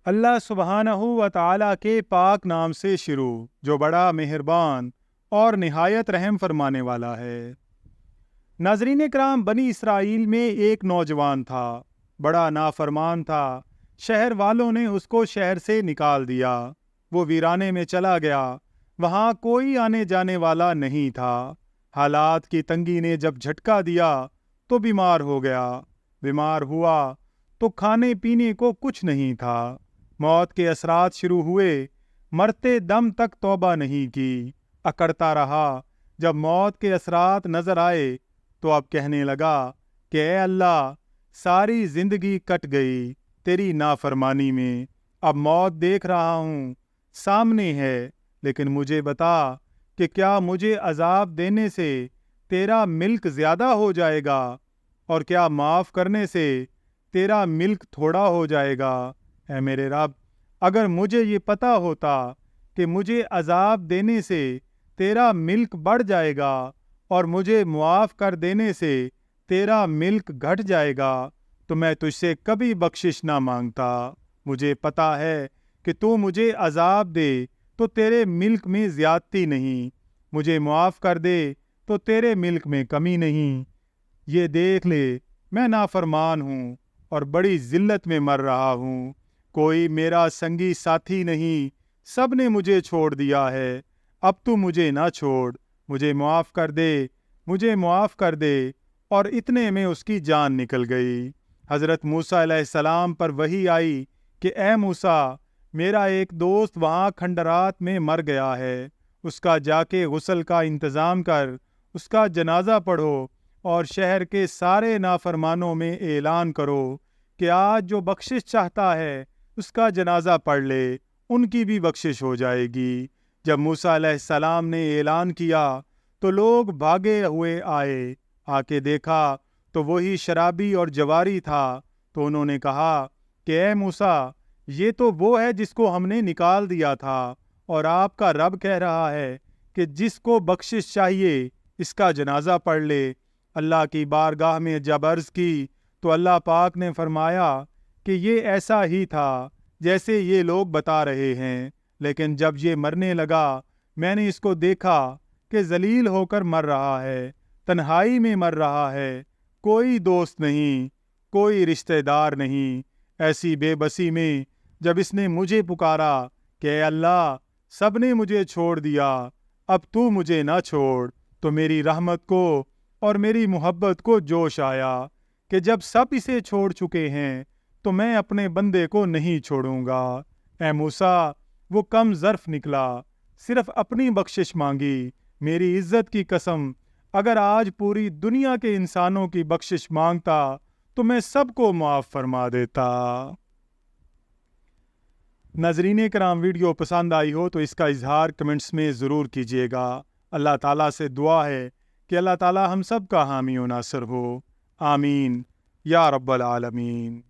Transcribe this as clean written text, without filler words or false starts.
اللہ سبحانہ و تعالیٰ کے پاک نام سے شروع جو بڑا مہربان اور نہایت رحم فرمانے والا ہے۔ ناظرین کرام، بنی اسرائیل میں ایک نوجوان تھا، بڑا نافرمان تھا۔ شہر والوں نے اس کو شہر سے نکال دیا، وہ ویرانے میں چلا گیا، وہاں کوئی آنے جانے والا نہیں تھا۔ حالات کی تنگی نے جب جھٹکا دیا تو بیمار ہو گیا، بیمار ہوا تو کھانے پینے کو کچھ نہیں تھا۔ موت کے اثرات شروع ہوئے، مرتے دم تک توبہ نہیں کی، اکڑتا رہا۔ جب موت کے اثرات نظر آئے تو اب کہنے لگا کہ اے اللہ، ساری زندگی کٹ گئی تیری نافرمانی میں، اب موت دیکھ رہا ہوں، سامنے ہے، لیکن مجھے بتا کہ کیا مجھے عذاب دینے سے تیرا ملک زیادہ ہو جائے گا، اور کیا معاف کرنے سے تیرا ملک تھوڑا ہو جائے گا؟ اے میرے رب، اگر مجھے یہ پتا ہوتا کہ مجھے عذاب دینے سے تیرا ملک بڑھ جائے گا اور مجھے معاف کر دینے سے تیرا ملک گھٹ جائے گا تو میں تجھ سے کبھی بخشش نہ مانگتا۔ مجھے پتا ہے کہ تو مجھے عذاب دے تو تیرے ملک میں زیادتی نہیں، مجھے معاف کر دے تو تیرے ملک میں کمی نہیں۔ یہ دیکھ لے، میں نافرمان ہوں اور بڑی ذلت میں مر رہا ہوں، کوئی میرا سنگی ساتھی نہیں، سب نے مجھے چھوڑ دیا ہے، اب تو مجھے نہ چھوڑ، مجھے معاف کر دے، مجھے معاف کر دے۔ اور اتنے میں اس کی جان نکل گئی۔ حضرت موسیٰ علیہ السلام پر وحی آئی کہ اے موسیٰ، میرا ایک دوست وہاں کھنڈرات میں مر گیا ہے، اس کا جا کے غسل کا انتظام کر، اس کا جنازہ پڑھو اور شہر کے سارے نافرمانوں میں اعلان کرو کہ آج جو بخشش چاہتا ہے اس کا جنازہ پڑھ لے، ان کی بھی بخشش ہو جائے گی۔ جب موسیٰ علیہ السلام نے اعلان کیا تو لوگ بھاگے ہوئے آئے، آ کے دیکھا تو وہی شرابی اور جواری تھا، تو انہوں نے کہا کہ اے موسیٰ، یہ تو وہ ہے جس کو ہم نے نکال دیا تھا، اور آپ کا رب کہہ رہا ہے کہ جس کو بخشش چاہیے اس کا جنازہ پڑھ لے۔ اللہ کی بارگاہ میں جب عرض کی تو اللہ پاک نے فرمایا کہ یہ ایسا ہی تھا جیسے یہ لوگ بتا رہے ہیں، لیکن جب یہ مرنے لگا میں نے اس کو دیکھا کہ ذلیل ہو کر مر رہا ہے، تنہائی میں مر رہا ہے، کوئی دوست نہیں، کوئی رشتہ دار نہیں۔ ایسی بے بسی میں جب اس نے مجھے پکارا کہ اے اللہ، سب نے مجھے چھوڑ دیا، اب تو مجھے نہ چھوڑ، تو میری رحمت کو اور میری محبت کو جوش آیا کہ جب سب اسے چھوڑ چکے ہیں تو میں اپنے بندے کو نہیں چھوڑوں گا۔ اے موسیٰ، وہ کم ظرف نکلا، صرف اپنی بخشش مانگی۔ میری عزت کی قسم، اگر آج پوری دنیا کے انسانوں کی بخشش مانگتا تو میں سب کو معاف فرما دیتا۔ ناظرین کرام، ویڈیو پسند آئی ہو تو اس کا اظہار کمنٹس میں ضرور کیجیے گا۔ اللہ تعالیٰ سے دعا ہے کہ اللہ تعالیٰ ہم سب کا حامی و ناصر ہو، آمین یا رب العالمین۔